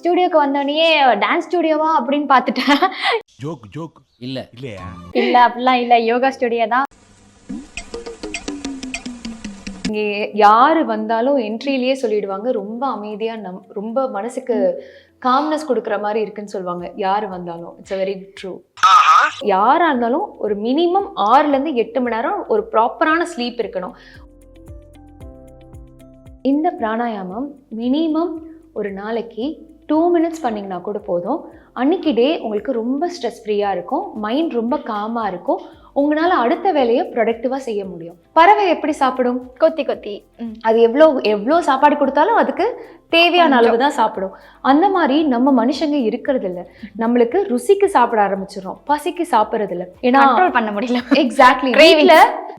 ஸ்டுடியோக்கு வந்தோடனே டான்ஸ் ஸ்டுடியோவா அப்படின்னு பார்த்துட்டேன். ஜோக் ஜோக் இல்லையா? இல்ல அப்படிலாம் இல்ல, யோகா ஸ்டுடியோ தான். இங்கே யாரு வந்தாலும் என்ட்ரிலேயே சொல்லிடுவாங்க, ரொம்ப அமைதியா ரொம்ப மனசுக்கு காம்னஸ் கொடுக்குற மாதிரி இருக்குன்னு சொல்லுவாங்க. யாரு வந்தாலும் இட்ஸ் வெரி ட்ரூ. யாரா இருந்தாலும் ஒரு மினிமம் 6 to 8 மணி நேரம் ஒரு ப்ராப்பரான ஸ்லீப் இருக்கணும். இந்த பிராணாயாமம் மினிமம் ஒரு நாளைக்கு 2 minutes பண்ணிங்கன்னா கூட போதும். அன்னைக்கு டே உங்களுக்கு ரொம்ப ஸ்ட்ரெஸ் ஃப்ரீயாக இருக்கும், மைண்ட் ரொம்ப காமாக இருக்கும், உங்களால் அடுத்த வேலையை ப்ரொடக்டிவாக செய்ய முடியும். பறவை எப்படி சாப்பிடும்? கொத்தி கொத்தி. அது எவ்வளோ சாப்பாடு கொடுத்தாலும் அதுக்கு தேவையான அளவு தான் சாப்பிடும். அந்த மாதிரி நம்ம மனுஷங்க இருக்கிறது இல்லை. நம்மளுக்கு ருசிக்கு சாப்பிட ஆரம்பிச்சிடறோம், பசிக்கு சாப்பிட்றது இல்லை. ஏன்னா கண்ட்ரோல் பண்ண முடியல. எக்ஸாக்ட்லி.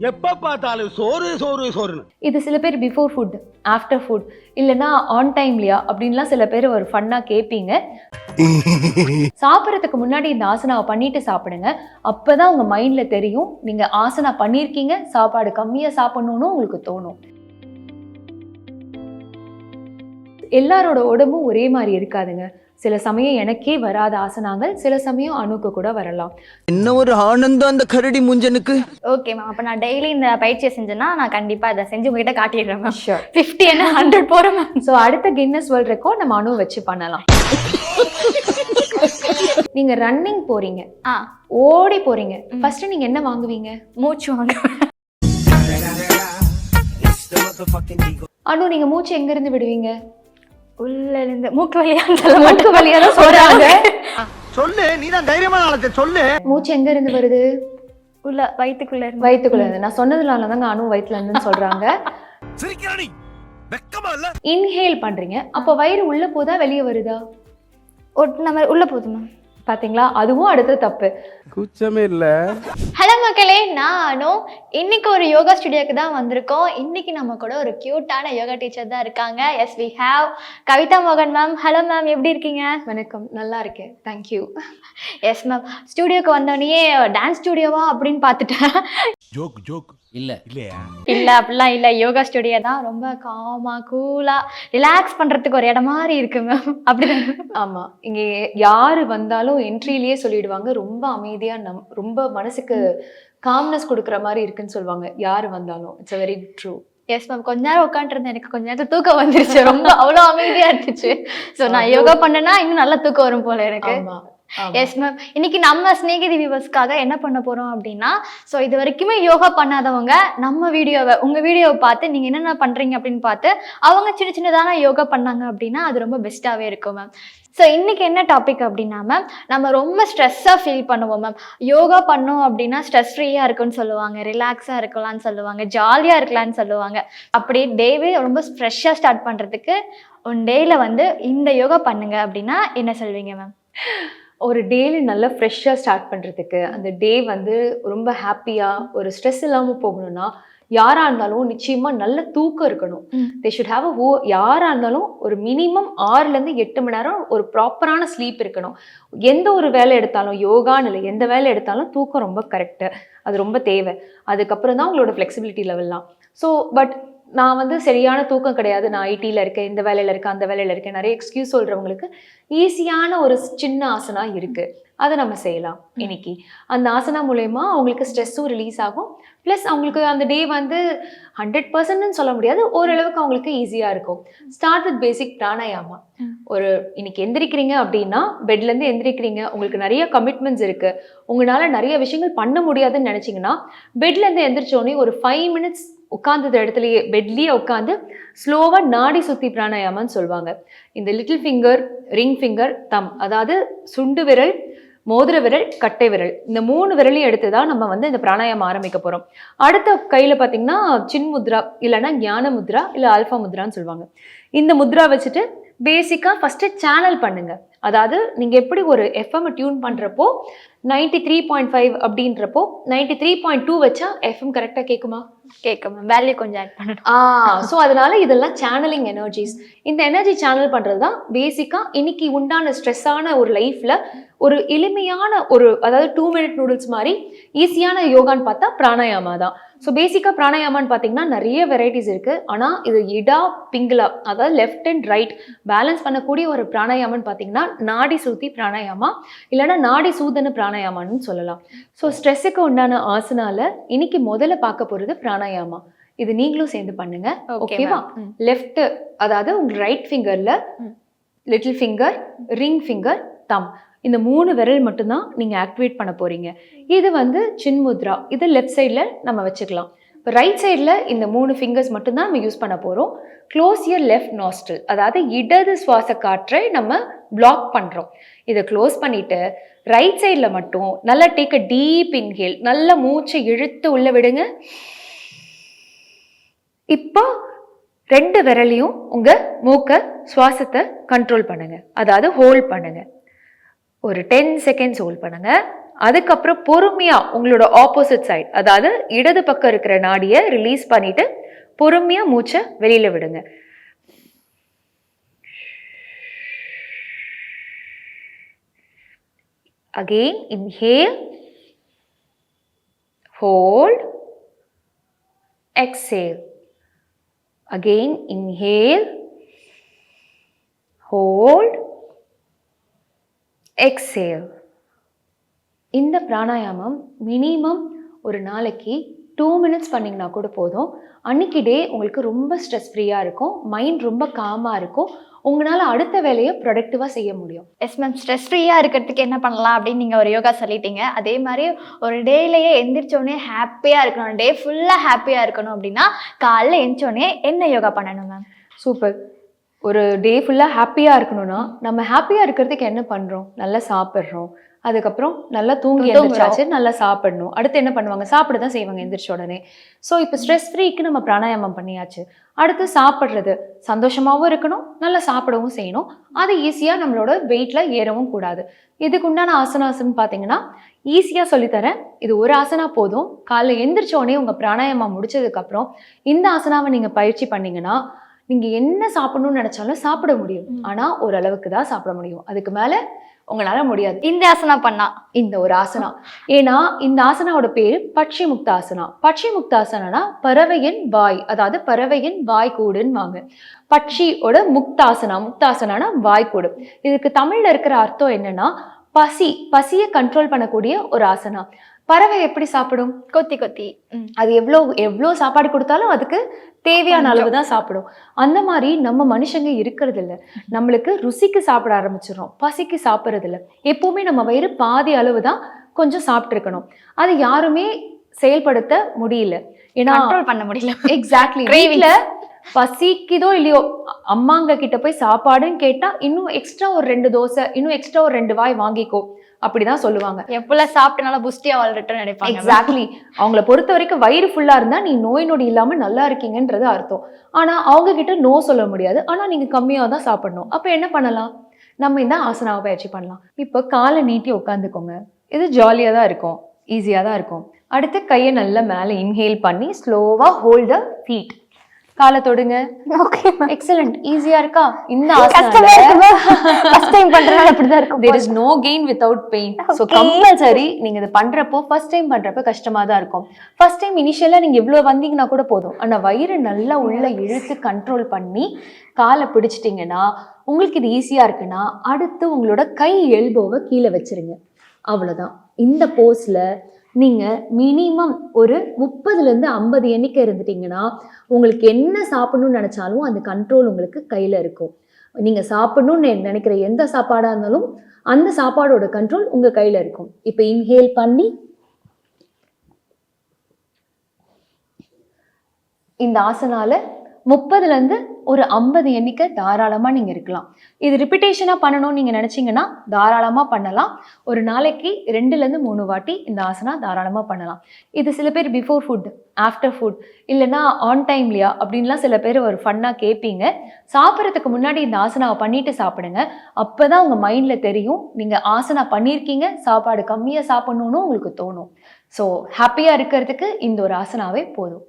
எப்ப பார்த்தாலும் சோறு சோறு சோறு. இது சில பேர் பிஃபோர் ஃபுட், ஆஃப்டர் ஃபுட், இல்லைன்னா ஆன் டைம்லையா அப்படின்லாம் சில பேர் ஒரு ஃபன்னாக கேட்பீங்க. சாப்பிட்றதுக்கு முன்னாடி இந்த ஆசனாவை பண்ணிட்டு சாப்பிடுங்க. அப்பதான் உங்க மைண்ட்ல தெரியும் நீங்க ஆசனா பண்ணிருக்கீங்க, சாப்பாடு கம்மியா சாப்பிடணும்னு உங்களுக்கு தோணும். எல்லாரோட உடம்பும் ஒரே மாதிரி இருக்காதுங்க. சில சமயம் எனக்கே வராத ஆசனாங்கள் சில சமயம் அணுக்கு கூட வரலாம். என்ன ஒரு ஆனந்தம் அந்த கரடி முஞ்சனுக்கு. ஓகே மேம், அப்ப நான் டெய்லி இந்த பயிற்சியை செஞ்சேன்னா நான் கண்டிப்பா இதை செஞ்சு உங்ககிட்ட காட்டிடுறேன் மேம். ஷூர். 50 and 100 போறேன் மேம். ஸோ அடுத்த கின்னஸ் வேர்ல்ட் ரெக்கார்ட் நம்ம அணு வச்சு பண்ணலாம். நீங்க ரன்னிங் போறீங்க, ஓடி போறீங்க, ஃபர்ஸ்ட் நீங்க என்ன வாங்குவீங்க? மூச்சு வாங்க. அணு நீங்க மூச்சு எங்க இருந்து விடுவீங்க? உள்ள இருந்து மூக்கு வழியா. மூக்கு வழியா தான் சொல்றாங்க. சொல்லு, நீ தான் தைரியமான ஆளத்தை சொல்லு. மூச்சு எங்க இருந்து வருது? உள்ள வயித்துக்குள்ள இருந்து. வயித்துக்குள்ள இருந்து. நான் சொன்னதுனால தாங்க அணு வயிற்றுல இருந்துன்னு சொல்றாங்க. சிரிக்கிறானி வெக்கமா இல்ல? இன்ஹேல் பண்றீங்க, அப்ப வயிறு உள்ள போதா வெளியே வருதா? நம்ம உள்ள போகுது மேம். பாத்தீங்களா, அதுவும் அடுத்த தப்பு. கூச்சமே இல்ல. ஹலோ மக்களே, நானும் இன்னைக்கு ஒரு யோகா ஸ்டுடியோக்கு தான் வந்திருக்கோம். இன்னைக்கு நம்ம கூட ஒரு கியூட்டான யோகா டீச்சர் தான் இருக்காங்க. எஸ் வி ஹேவ் கவிதா மோகன் மேம். ஹலோ மேம், எப்படி இருக்கீங்க? வணக்கம், நல்லா இருக்கேன், தேங்க்யூ. எஸ் மேம், ஸ்டுடியோக்கு வந்தோடனே டான்ஸ் ஸ்டுடியோவா அப்படின்னு பார்த்துட்டேன். ஜோக் ஜோக் இல்லையா? இல்ல அப்படிலாம் இல்ல, யோகா ஸ்டுடியோ தான். ரொம்ப காமா கூலா ரிலாக்ஸ் பண்றதுக்கு ஒரு இடம் மாதிரி இருக்கு மேம். அப்படிதான். ஆமா, இங்க யாரு வந்தாலும் என்ட்ரிலேயே சொல்லிடுவாங்க, ரொம்ப அமைதியா ரொம்ப மனசுக்கு காம்னஸ் கொடுக்குற மாதிரி இருக்குன்னு சொல்லுவாங்க. யாரு வந்தாலும் it's very true. Yes ma'am, கொஞ்ச நேரம் உட்காந்துருந்தேன், எனக்கு கொஞ்ச நேரத்துக்கு தூக்கம் வந்துருச்சு. ரொம்ப அவ்வளோ அமைதியா இருந்துச்சு. ஸோ நான் யோகா பண்ணேன்னா இன்னும் நல்லா தூக்கம் வரும் போல எனக்கு. எஸ் மேம், இன்னைக்கு நம்ம ஸ்நேகிதி வியூவர்ஸ்க்காக என்ன பண்ண போறோம் அப்படின்னா, ஸோ இது வரைக்குமே யோகா பண்ணாதவங்க நம்ம வீடியோவை உங்க வீடியோவை பார்த்து நீங்க என்னென்ன பண்றீங்க அப்படின்னு பார்த்து அவங்க சின்ன சின்னதான யோகா பண்ணாங்க அப்படின்னா அது ரொம்ப பெஸ்ட்டாகவே இருக்கும் மேம். ஸோ இன்னைக்கு என்ன டாபிக் அப்படின்னா மேம், நம்ம ரொம்ப ஸ்ட்ரெஸ்ஸாக ஃபீல் பண்ணுவோம் மேம். யோகா பண்ணோம் அப்படின்னா ஸ்ட்ரெஸ் ஃப்ரீயாக இருக்குன்னு சொல்லுவாங்க, ரிலாக்ஸாக இருக்கலாம்னு சொல்லுவாங்க, ஜாலியாக இருக்கலாம்னு சொல்லுவாங்க. அப்படி டேவே ரொம்ப ஃப்ரெஷ்ஷாக ஸ்டார்ட் பண்ணுறதுக்கு ஒன் டேயில் வந்து இந்த யோகா பண்ணுங்க அப்படின்னா என்ன சொல்வீங்க மேம்? ஒரு டேல நல்லா ஃப்ரெஷ்ஷாக ஸ்டார்ட் பண்ணுறதுக்கு, அந்த டே வந்து ரொம்ப ஹாப்பியாக ஒரு ஸ்ட்ரெஸ் இல்லாமல் போகணும்னா யாராக இருந்தாலும் நிச்சயமாக நல்ல தூக்கம் இருக்கணும். தே ஷுட் ஹாவ் யாராக இருந்தாலும் ஒரு மினிமம் 6 to 8 மணி நேரம் ஒரு ப்ராப்பரான ஸ்லீப் இருக்கணும். எந்த ஒரு வேலை எடுத்தாலும், யோகான்னு இல்லை, எந்த வேலை எடுத்தாலும் தூக்கம் ரொம்ப கரெக்டு, அது ரொம்ப தேவை. அதுக்கப்புறம் தான் உங்களோட ஃப்ளெக்சிபிலிட்டி லெவல்லாம். ஸோ பட் நான் வந்து சரியான தூக்கம் கிடையாது, நான் ஐடியில் இருக்கேன், இந்த வேலையில் இருக்கேன், அந்த வேலையில் இருக்கேன், நிறைய எக்ஸ்கியூஸ் சொல்கிறவங்களுக்கு ஈஸியான ஒரு சின்ன ஆசனா இருக்குது, அதை நம்ம செய்யலாம் இன்னைக்கு. அந்த ஆசனா மூலயமா அவங்களுக்கு ஸ்ட்ரெஸ்ஸும் ரிலீஸ் ஆகும், ப்ளஸ் அவங்களுக்கு அந்த டே வந்து 100%ன்னு சொல்ல முடியாது, ஓரளவுக்கு அவங்களுக்கு ஈஸியாக இருக்கும். ஸ்டார்ட் வித் பேசிக் பிராணாயாமா. ஒரு இன்னைக்கு எந்திரிக்கிறீங்க அப்படின்னா, பெட்லேருந்து எந்திரிக்கிறீங்க, உங்களுக்கு நிறைய கமிட்மெண்ட்ஸ் இருக்குது, உங்களால் நிறைய விஷயங்கள் பண்ண முடியாதுன்னு நினச்சிங்கன்னா பெட்லேருந்து எந்திரிச்சோடனே ஒரு 5 minutes உட்கார்ந்தது இடத்துலையே பெட்லேயே உட்காந்து ஸ்லோவாக நாடி சுத்தி பிராணாயாமான்னு சொல்லுவாங்க. இந்த லிட்டில் ஃபிங்கர், ரிங் ஃபிங்கர், தம், அதாவது சுண்டு விரல், மோதிர விரல், கட்டை விரல், இந்த 3 விரலையும் எடுத்து தான் நம்ம வந்து இந்த பிராணாயாமம் ஆரம்பிக்க போகிறோம். அடுத்த கையில் பார்த்தீங்கன்னா சின் முத்ரா, இல்லைன்னா ஞான முத்ரா, இல்லை ஆல்ஃபா முத்ரான்னு சொல்லுவாங்க. இந்த முத்ரா வச்சுட்டு பேசிக்காக ஃபஸ்ட்டு சேனல் பண்ணுங்க. அதாவது நீங்கள் எப்படி ஒரு எஃப்எம் டியூன் பண்ணுறப்போ 93.5 அப்படின்றப்போ 93.2 வச்சா எஃப்எம் கரெக்டாக கேட்குமா? கேட்கும், வேல்யூ கொஞ்சம் ஆட் பண்ணணும். ஸோ அதனால இதெல்லாம் சேனலிங் எனர்ஜிஸ். இந்த எனர்ஜி சேனல் பண்ணுறது தான் பேசிக்காக இன்னைக்கு உண்டான ஸ்ட்ரெஸ்ஸான ஒரு லைஃப்பில் ஒரு எளிமையான அதாவது 2 minute நூடுல்ஸ் மாதிரி ஈஸியான யோகான்னு பார்த்தா பிராணாயாமா தான். ஸோ பேசிக்காக பிராணாயாமான்னு பார்த்தீங்கன்னா நிறைய வெரைட்டிஸ் இருக்குது. ஆனால் இது இடா பிங்களா, அதாவது லெஃப்ட் அண்ட் ரைட் பேலன்ஸ் பண்ணக்கூடிய ஒரு பிராணாயாமன்னு பார்த்தீங்கன்னா நாடி சுத்தி பிராணாயாமா, இல்லைன்னா நாடி சூதன பிராணாயாமான்னு சொல்லலாம். ஸோ ஸ்ட்ரெஸ்ஸுக்கு உண்டான ஆசனால இன்னைக்கு முதல்ல பார்க்க போகிறது பிராணாயாமா. இது நீங்களும் சேர்ந்து பண்ணுங்க, ஓகேவா? லெஃப்ட், அதாவது உங்க ரைட் ஃபிங்கர்ல little finger, ring finger, thumb, இந்த 3 விரல் மட்டும்தான் நீங்க ஆக்டிவேட் பண்ண போறீங்க. இது வந்து சின்முத்ரா. இது லெஃப்ட் சைட்ல நம்ம வச்சுக்கலாம். இப்போ ரைட் சைட்ல இந்த 3 ஃபிங்கர்ஸ் மட்டும்தான் நம்ம யூஸ் பண்ண போறோம். க்ளோஸ் யுவர் லெஃப்ட் நாஸ்ட்ரில், அதாவது இடது சுவாச காற்றை நம்ம பிளாக் பண்றோம். இதை க்ளோஸ் பண்ணிட்டு ரைட் சைட்ல மட்டும் நல்லா டேக் அ டீப் இன்ஹேல், நல்லா மூச்சை இழுத்து உள்ள விடுங்க. இப்போ 2 விரலையும் உங்க மூக்க சுவாசத்தை கண்ட்ரோல் பண்ணுங்க, அதாவது ஹோல்ட் பண்ணுங்க. ஒரு 10 செகண்ட்ஸ் ஹோல்ட் பண்ணுங்க. அதுக்கப்புறம் பொறுமையா உங்களோட ஆப்போசிட் சைட், அதாவது இடது பக்கம் இருக்கிற நாடியை ரிலீஸ் பண்ணிட்டு பொறுமையா மூச்சை வெளியில விடுங்க. Again inhale, hold, exhale. Again, inhale, hold, exhale. இந்த பிராணாயாமம் மினிமம் ஒரு நாளைக்கு 2 minutes பண்ணிங்கன்னா கூட போதும். அன்னைக்கு டே உங்களுக்கு ரொம்ப ஸ்ட்ரெஸ் ஃப்ரீயாக இருக்கும், மைண்ட் ரொம்ப காமாக இருக்கும், உங்களால் அடுத்த வேலையை ப்ரொடக்டிவாக செய்ய முடியும். எஸ் மேம், ஸ்ட்ரெஸ் ஃப்ரீயாக இருக்கிறதுக்கு என்ன பண்ணலாம் அப்படின்னு நீங்கள் ஒரு யோகா சொல்லிட்டீங்க. அதே மாதிரி ஒரு டேலையே எந்திரிச்சோடனே ஹாப்பியாக இருக்கணும், டே ஃபுல்லாக ஹாப்பியாக இருக்கணும் அப்படின்னா காலைல எந்திரிச்சோடனே என்ன யோகா பண்ணணும் மேம்? சூப்பர். ஒரு டே ஃபுல்லாக ஹாப்பியாக இருக்கணும்னா நம்ம ஹாப்பியாக இருக்கிறதுக்கு என்ன பண்ணுறோம்? நல்லா சாப்பிட்றோம், அதுக்கப்புறம் நல்லா தூங்கி எழுந்திரிச்சாச்சு, நல்லா சாப்பிடணும். அடுத்து என்ன பண்ணுவாங்க? சாப்பிட தான் செய்வாங்க எந்திரிச்ச உடனே. ஸோ இப்போ ஸ்ட்ரெஸ் ஃப்ரீக்கு நம்ம பிராணாயாமம் பண்ணியாச்சு. அடுத்து சாப்பிட்றது சந்தோஷமாகவும் இருக்கணும், நல்லா சாப்பிடவும் செய்யணும். அது ஈஸியாக நம்மளோட வெயிட்டில் ஏறவும் கூடாது. இதுக்கு உண்டான ஆசனாசன்னு பார்த்தீங்கன்னா ஈஸியாக சொல்லித்தரேன். இது ஒரு ஆசனா போதும். காலைல எந்திரிச்ச உடனே உங்கள் பிராணாயாமம் முடிச்சதுக்கப்புறம் இந்த ஆசனாவை நீங்கள் பயிற்சி பண்ணிங்கன்னா நீங்கள் என்ன சாப்பிடணும்னு நினச்சாலும் சாப்பிட முடியும். ஆனால் ஓரளவுக்கு தான் சாப்பிட முடியும், அதுக்கு மேலே உங்களால முடியாது. இந்த ஆசனா பண்ணா இந்த ஒரு ஆசனா, ஏன்னா இந்த ஆசனாவோட பேரு பட்சி முக்தாசனா. பட்சி முக்தாசனா பறவையின் வாய், அதாவது பறவையின் வாய்க்கூடுன்னு வாங்க. பட்சியோட முக்தாசனா, முக்தாசனானா வாய்க்கூடு. இதுக்கு தமிழ்ல இருக்கிற அர்த்தம் என்னன்னா பசியை கண்ட்ரோல் பண்ணக்கூடிய ஒரு ஆசனா. பறவை எப்படி சாப்பிடும்? கொத்தி கொத்தி. அது எவ்வளோ சாப்பாடு கொடுத்தாலும் அதுக்கு தேவையான அளவு தான் சாப்பிடும். அந்த மாதிரி நம்ம மனுஷங்க இருக்கிறது இல்லை. நம்மளுக்கு ருசிக்கு சாப்பிட ஆரம்பிச்சிடறோம், பசிக்கு சாப்பிட்றது இல்லை. எப்பவுமே நம்ம வயிறு பாதி அளவு தான் கொஞ்சம் சாப்பிட்டு இருக்கணும். அது யாருமே செயல்படுத்த முடியல, ஏன்னா கண்ட்ரோல் பண்ண முடியல. எக்ஸாக்ட்லி. வீட்டுல பசிக்குதோ இல்லையோ அம்மாங்க கிட்ட போய் சாப்பாடுன்னு கேட்டா இன்னும் எக்ஸ்ட்ரா ஒரு 2 தோசை, இன்னும் எக்ஸ்ட்ரா ஒரு 2 வாய் வாங்கிக்கோ அப்படிதான் சொல்லுவாங்க. எப்பல சாப்பிட்டு நல்லா புஷ்டியா வாழ்றேன்னு நினைப்பாங்க. எக்ஸாக்ட்லி. அவங்கள பொறுத்த வரைக்கும் வயிறு ஃபுல்லா இருந்தா நீ நோய் நொடி இல்லாம நல்லா இருக்கீங்கன்றது அர்த்தம். ஆனா அவங்க கிட்ட நோ சொல்ல முடியாது, ஆனா நீங்க கம்மியா தான் சாப்பிடணும். அப்ப என்ன பண்ணலாம்? நம்ம இந்த ஆசனாவை பயிற்சி பண்ணலாம். இப்போ காலை நீட்டி உட்காந்துக்கோங்க. இது ஜாலியா தான் இருக்கும், ஈஸியா தான் இருக்கும். அடுத்து கையை நல்லா மேலே இன்ஹேல் பண்ணி ஸ்லோவா ஹோல்ட் த ஃபீட். காலை தொடுங்க. Okay, excellent. ஈஸியா இருக்கா? இந்த கஷ்டமா இருக்குமா? ஃபர்ஸ்ட் டைம் பண்றனால அப்படிதான் இருக்கும். there is no gain without pain. so compulsory நீங்க இத பண்றப்போ ஃபர்ஸ்ட் டைம் பண்றப்ப கஷ்டமா தான் இருக்கும். ஃபர்ஸ்ட் டைம் இனிஷியலா நீங்க இவ்வளவு வந்தீங்கன்னா கூட போதும். ஆனா வயிறு நல்லா உள்ள இழுத்து கண்ட்ரோல் பண்ணி காலை பிடிச்சிட்டீங்கன்னா உங்களுக்கு இது ஈஸியா இருக்குன்னா அடுத்து உங்களோட கை எல்போவை கீழே வச்சிருங்க. அவ்வளவுதான். இந்த போஸ்ல நீங்க மினிமம் ஒரு 30லேருந்து 50 எண்ணிக்கை இருந்துட்டீங்கன்னா உங்களுக்கு என்ன சாப்பிடணும்னு நினைச்சாலும் அந்த கண்ட்ரோல் உங்களுக்கு கையில இருக்கும். நீங்க சாப்பிடணும்னு நினைக்கிற எந்த சாப்பாடா இருந்தாலும் அந்த சாப்பாடோட கண்ட்ரோல் உங்க கையில இருக்கும். இப்ப இன்ஹேல் பண்ணி இந்த ஆசனால 30லேருந்து ஒரு 50 எண்ணிக்கை தாராளமா நீங்க இருக்கலாம். இது ரிப்பிட்டேஷனா பண்ணணும்னு நீங்க நினைச்சீங்கன்னா தாராளமா பண்ணலாம். ஒரு நாளைக்கு 2லேருந்து 3 வாட்டி இந்த ஆசனா தாராளமா பண்ணலாம். இது சில பேர் பிஃபோர் ஃபுட், ஆஃப்டர் ஃபுட், இல்லைன்னா ஆன் டைம்லையா அப்படின்லாம் சில பேர் ஒரு ஃபன்னா கேட்பீங்க. சாப்பிட்றதுக்கு முன்னாடி இந்த ஆசனாவை பண்ணிட்டு சாப்பிடுங்க. அப்பதான் உங்க மைண்ட்ல தெரியும் நீங்க ஆசனா பண்ணியிருக்கீங்க, சாப்பாடு கம்மியா சாப்பிடணும்னு உங்களுக்கு தோணும். ஸோ ஹாப்பியா இருக்கிறதுக்கு இந்த ஒரு ஆசனாவே போதும்.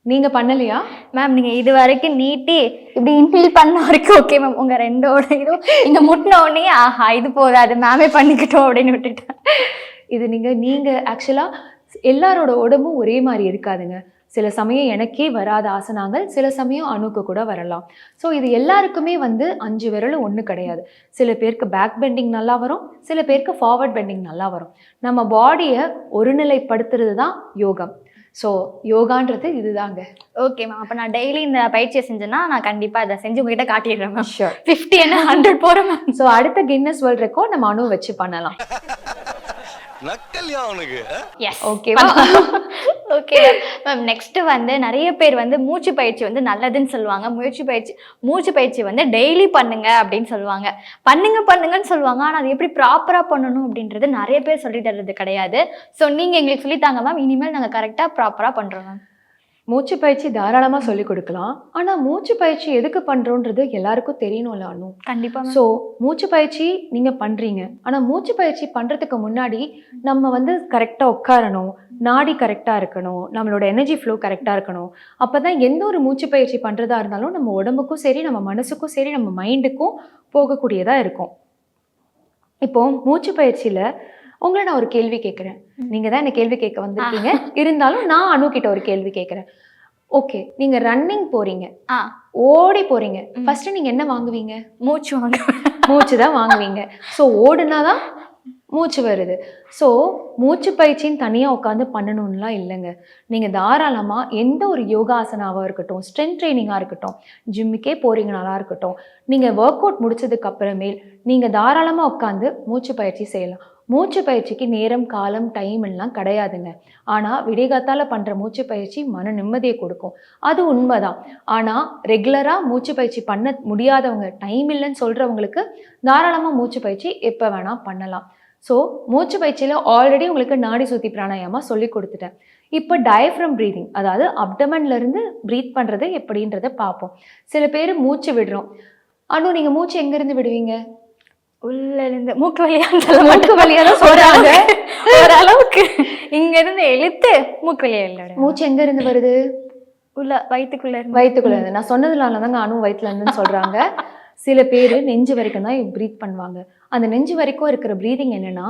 நீங்க பண்ணலையா? மேம் நீங்க இது வரைக்கும் நீட்டி இப்படி இன்ஹேல் பண்ண வரைக்கும் ஓகே மேம். உங்க ரெண்டோட இதுவும் இங்க முட்டின உடனே ஆஹா இது போதாது மேமே பண்ணிக்கிட்டோம் அப்படின்னு விட்டுட்டேன். இது நீங்க ஆக்சுவலா எல்லாரோட உடம்பும் ஒரே மாதிரி இருக்காதுங்க. சில சமயம் எனக்கே வராத ஆசனாங்கள் சில சமயம் அணுக்கு கூட வரலாம். ஸோ இது எல்லாருக்குமே வந்து 5 விரலும் ஒன்று கிடையாது. சில பேருக்கு பேக் பெண்டிங் நல்லா வரும், சில பேருக்கு ஃபார்வர்ட் பெண்டிங் நல்லா வரும். நம்ம பாடியை ஒருநிலைப்படுத்துறது தான் யோகம். ஸோ யோகான்றது இதுதாங்க. Okay ma'am. அப்போ நான் டெய்லி இந்த பயிற்சியை செஞ்சேன்னா நான் கண்டிப்பாக அதை செஞ்சு உங்ககிட்ட காட்டிடுறேன் மேம். ஷூர். 50 என்ன 100 போகிறேன் மேம். ஸோ அடுத்த கின்னஸ் வேர்ல்ட் ரெக்கார்ட் நம்ம அணு வச்சு பண்ணலாம். நக்கல்யா அவனுக்கு. எஸ் ஓகேவா? Okay ma'am. நெக்ஸ்ட் வந்து நிறைய பேர் வந்து மூச்சு பயிற்சி வந்து நல்லதுன்னு சொல்லுவாங்க. மூச்சு பயிற்சி வந்து டெய்லி பண்ணுங்க அப்படின்னு சொல்லுவாங்க. பண்ணுங்கன்னு சொல்லுவாங்க. ஆனால் அது எப்படி ப்ராப்பராக பண்ணணும் அப்படின்றது நிறைய பேர் சொல்லி தர்றது கிடையாது. ஸோ நீங்கள் எங்களுக்கு சொல்லித்தாங்க மேம். இனிமேல் நாங்கள் கரெக்டாக ப்ராப்பராக பண்ணுறோம் மேம். மூச்சு பயிற்சி தாராளமாக சொல்லிக் கொடுக்கலாம். ஆனால் மூச்சு பயிற்சி எதுக்கு பண்ணுறோன்றது எல்லாருக்கும் தெரியணும்ல அனு. கண்டிப்பாக. ஸோ மூச்சு பயிற்சி நீங்கள் பண்ணுறீங்க. ஆனால் மூச்சு பயிற்சி பண்ணுறதுக்கு முன்னாடி நம்ம வந்து கரெக்டாக உட்காரணும், நாடி கரெக்டாக இருக்கணும், நம்மளோட எனர்ஜி ஃப்ளோ கரெக்டாக இருக்கணும். அப்போ தான் எந்த ஒரு மூச்சு பயிற்சி பண்ணுறதா இருந்தாலும் நம்ம உடம்புக்கும் சரி, நம்ம மனசுக்கும் சரி, நம்ம மைண்டுக்கும் போகக்கூடியதாக இருக்கும். இப்போது மூச்சு பயிற்சியில் உங்களை நான் ஒரு கேள்வி கேட்குறேன். நீங்கள் தான் என்ன கேள்வி கேட்க வந்திருக்கீங்க. இருந்தாலும் நான் அனு கிட்ட ஒரு கேள்வி கேட்குறேன். ஓகே, நீங்கள் ரன்னிங் போகிறீங்க, ஓடி போகிறீங்க, ஃபஸ்ட்டு நீங்கள் என்ன வாங்குவீங்க? மூச்சு தான் வாங்குவீங்க. ஸோ ஓடுனாதான் மூச்சு வருது. ஸோ மூச்சு பயிற்சின்னு தனியாக உட்காந்து பண்ணணும்லாம் இல்லைங்க. நீங்கள் தாராளமாக எந்த ஒரு யோகாசனாவாக இருக்கட்டும், ஸ்ட்ரென்த் ட்ரைனிங்காக இருக்கட்டும், ஜிம்முக்கே போகிறீங்கனாலாம் இருக்கட்டும், நீங்கள் ஒர்க் அவுட் முடிச்சதுக்கு அப்புறமேல் நீங்கள் தாராளமாக உட்காந்து மூச்சு பயிற்சி செய்யலாம். மூச்சு பயிற்சிக்கு நேரம், காலம், டைம் எல்லாம் கிடையாதுங்க. ஆனால் விடிகாத்தால் பண்ணுற மூச்சு பயிற்சி மன நிம்மதியை கொடுக்கும். அது உண்மைதான். ஆனால் ரெகுலராக மூச்சு பயிற்சி பண்ண முடியாதவங்க, டைம் இல்லைன்னு சொல்கிறவங்களுக்கு தாராளமாக மூச்சு பயிற்சி எப்போ வேணால் பண்ணலாம். ஸோ மூச்சு பயிற்சியில் ஆல்ரெடி உங்களுக்கு நாடி சுத்தி பிராணாயாமா சொல்லி கொடுத்துட்டேன். இப்போ டயஃப்ரம் ப்ரீதிங், அதாவது அப்டமன்லேருந்து ப்ரீத் பண்ணுறது எப்படின்றத பார்ப்போம். சில பேர் மூச்சு விடுறோம். அனு நீங்கள் மூச்சு எங்கேருந்து விடுவீங்க? உள்ளேருந்து மூக்கு வழியாக தான் சொல்கிறாங்க. ஓரளவுக்கு இங்கேருந்து இழுத்து மூக்கு வழியாக இல்லை. மூச்சு எங்கேருந்து வருது? வயிற்றுக்குள்ளே இருந்து. நான் சொன்னதுனால தாங்க அனு வயிற்றுல இருந்துன்னு சொல்கிறாங்க. சில பேர் நெஞ்சு வரைக்கும் தான் ப்ரீத் பண்ணுவாங்க. அந்த நெஞ்சு வரைக்கும் இருக்கிற ப்ரீதிங் என்னென்னா,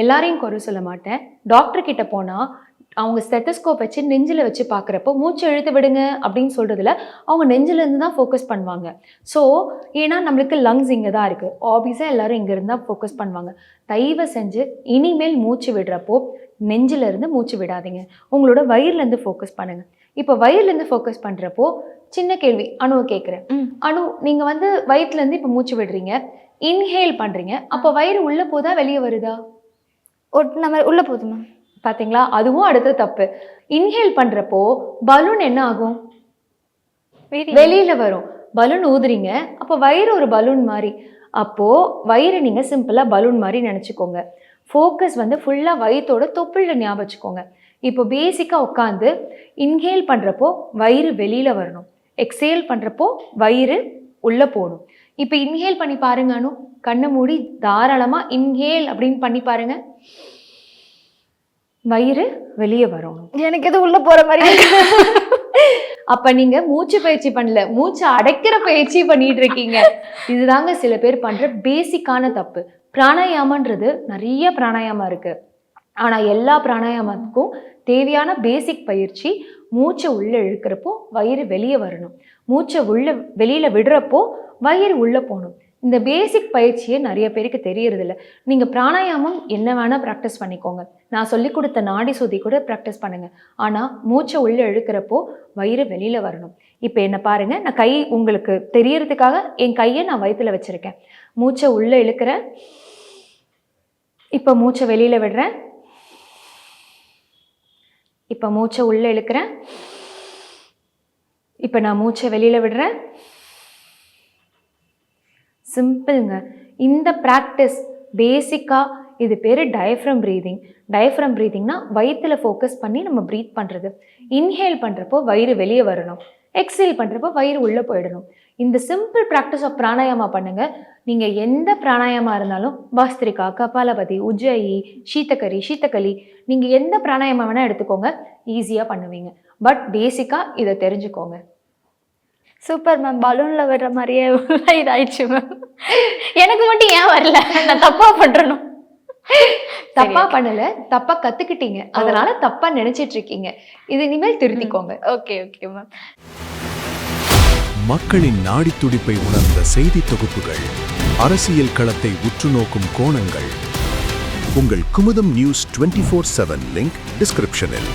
எல்லாரையும் குறை சொல்ல மாட்டேன், டாக்டர் கிட்ட போனால் அவங்க ஸ்டெத்தஸ்கோப் வச்சு நெஞ்சில் வச்சு பார்க்குறப்போ மூச்சு இழுத்து விடுங்க அப்படின்னு சொல்கிறதுல அவங்க நெஞ்சிலேருந்து தான் ஃபோக்கஸ் பண்ணுவாங்க. ஸோ ஏன்னா நம்மளுக்கு லங்ஸ் இங்கே தான் இருக்குது, ஆப்வியஸாக எல்லோரும் இங்கேருந்து தான் ஃபோக்கஸ் பண்ணுவாங்க. தயவு செஞ்சு இனிமேல் மூச்சு விடுறப்போ நெஞ்சிலேருந்து மூச்சு விடாதீங்க, உங்களோட வயிறுலேருந்து ஃபோக்கஸ் பண்ணுங்கள். இப்போ வயிறுலேருந்து ஃபோக்கஸ் பண்ணுறப்போ சின்ன கேள்வி அணுவை கேட்குறேன். அணு, நீங்கள் வந்து வயிற்றுலேருந்து இப்போ மூச்சு விடுறீங்க, இன்ஹேல் பண்ணுறீங்க, அப்போ வயிறு உள்ளே போதா வெளியே வருதா? நம்ம உள்ளே போதுமா? பார்த்தீங்களா, அதுவும் அடுத்த தப்பு. இன்ஹேல் பண்ணுறப்போ பலூன் என்ன ஆகும்? வெளியில் வரும். பலூன் ஊதுறீங்க, அப்போ வயிறு ஒரு பலூன் மாதிரி. அப்போது வயிறு நீங்கள் சிம்பிளாக பலூன் மாதிரி நினச்சிக்கோங்க. ஃபோக்கஸ் வந்து ஃபுல்லாக வயிற்றோட தொப்புளில் ஞாபகம் வச்சுக்கோங்க. இப்போ பேசிக்காக உட்காந்து இன்ஹேல் பண்ணுறப்போ வயிறு வெளியில் வரணும், எக்ஸேல் பண்ணுறப்போ வயிறு உள்ளே போகணும். இப்போ இன்ஹேல் பண்ணி பாருங்க அனு, கண்ணை மூடி தாராளமாக இன்ஹேல் அப்படின்னு பண்ணி பாருங்க, வயிறு வெளியே வரணும். எனக்கு எது உள்ளே போகிற மாதிரி. அப்போ நீங்கள் மூச்சு பயிற்சி பண்ணல, மூச்சு அடைக்கிற பயிற்சி பண்ணிட்டு இருக்கீங்க. இதுதாங்க சில பேர் பண்ணுற பேசிக்கான தப்பு. பிராணாயாமன்றது நிறைய பிராணாயாமம் இருக்குது. ஆனால் எல்லா பிராணாயாமத்துக்கும் தேவையான பேசிக் பயிற்சி மூச்சை உள்ளே இழுக்கிறப்போ வயிறு வெளியே வரணும், மூச்சை வெளியில் விடுறப்போ வயிறு உள்ளே போகணும். இந்த பேசிக் பயிற்சியே நிறைய பேருக்கு தெரியறதில்ல. நீங்கள் பிராணாயாமம் என்ன வேணால் ப்ராக்டிஸ் பண்ணிக்கோங்க, நான் சொல்லி கொடுத்த நாடி சுத்தி கூட ப்ராக்டிஸ் பண்ணுங்கள். ஆனால் மூச்சை உள்ளே இழுக்கிறப்போ வயிறு வெளியில் வரணும். இப்போ என்ன பாருங்கள், நான் கை உங்களுக்கு தெரியறதுக்காக என் கையை நான் வயிற்றுல வச்சுருக்கேன். மூச்சை உள்ளே இழுக்கிறேன், இப்போ மூச்சை வெளியில் விடுறேன், இப்போ மூச்சை உள்ளே இழுக்கிறேன், இப்போ நான் மூச்சை வெளியில் விடுறேன். சிம்பிள்ங்க. இந்த ப்ராக்டிஸ் பேசிக்காக இது பேர் டயஃப்ரம் ப்ரீதிங். டயஃப்ரம் ப்ரீதிங்னா வயிற்றில் ஃபோக்கஸ் பண்ணி நம்ம ப்ரீத் பண்ணுறது. இன்ஹேல் பண்ணுறப்போ வயிறு வெளியே வரணும், எக்ஸேல் பண்ணுறப்போ வயிறு உள்ளே போயிடணும். இந்த சிம்பிள் ப்ராக்டிஸ் ஆஃப் பிராணாயாமா பண்ணுங்க. நீங்க எந்த பிராணாயாமா இருந்தாலும் பாஸ்திரிகா, கபாலபதி, உஜ்ஜயி, சீத்தக்கலி நீங்க எந்த பிராணாயாமா வேணா எடுத்துக்கோங்க, ஈஸியா பண்ணுவீங்க. பட் பேசிக்கா இதை தெரிஞ்சுக்கோங்க. Super ma'am. பலூன்ல வர்ற மாதிரியே இதாயிடுச்சு மேம். எனக்கு மட்டும் ஏன் வரல? நான் தப்பா பண்றணும். தப்பா பண்ணல, தப்பா கத்துக்கிட்டீங்க, அதனால தப்பா நினைச்சிட்டு இருக்கீங்க. இது இனிமேல் திருத்திக்கோங்க. Okay okay ma'am. மக்களின் நாடி துடிப்பை உணர்ந்த செய்தி தொகுப்புகள், அரசியல் களத்தை உற்றுநோக்கும் கோணங்கள். உங்கள் குமுதம் நியூஸ் 24/7 லிங்க் டிஸ்கிரிப்ஷனில்.